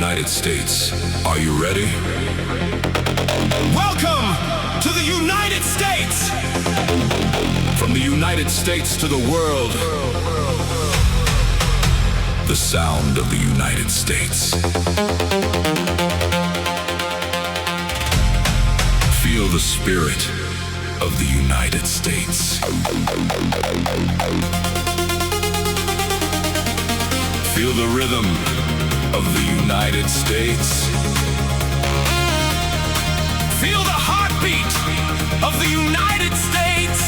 United States. Are you ready? Welcome to the United States! From the United States to the world, the sound of the United States. Feel the spirit of the United States. Feel the rhythm of the United States. Feel the heartbeat of the United States.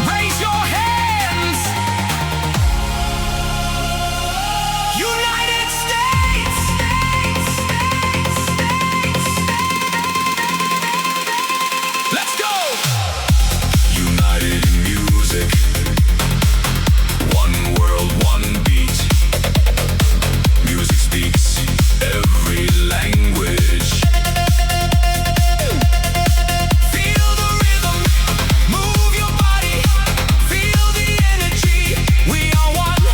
Raise your hands. United States. Let's go. United in music. One world, one beat. Music speaks every language. Feel the rhythm, move your body, feel the energy. We are one,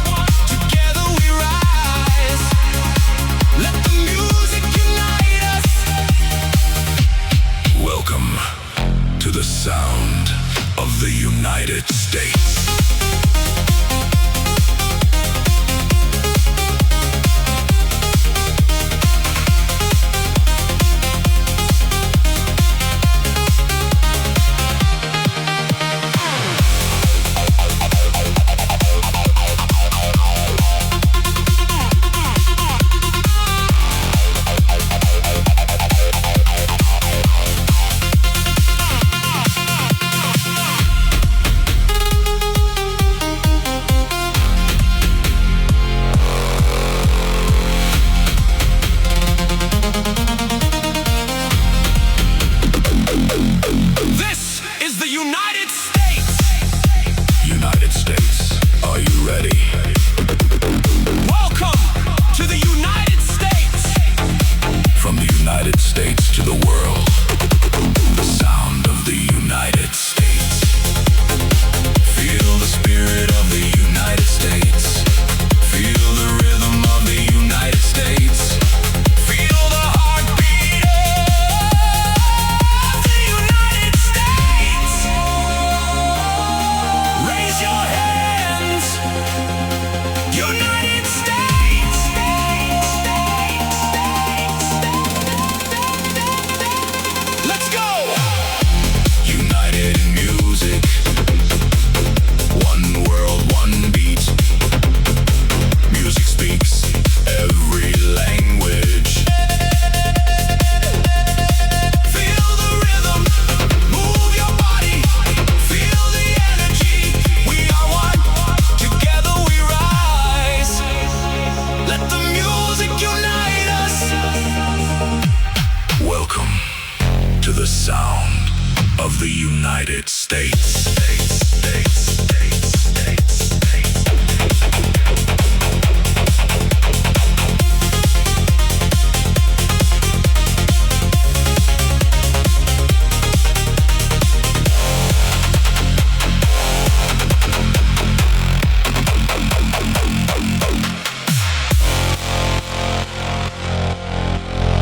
together we rise. Let the music unite us. Welcome to the sound of the United States. This is the United States. United States, are you ready? Welcome to the United States. From the United States to the world, the sound of the United States. Feel the spirit of the United States. Feel the rhythm of the United States. Feel the heartbeat of the United States. Raise your hands. United States. Let's go. United in music. One world, one beat. Music speaks every language. Feel the rhythm, move your body, feel the energy. We are one, together we rise. Let the music unite us. Welcome to the sound of the United States.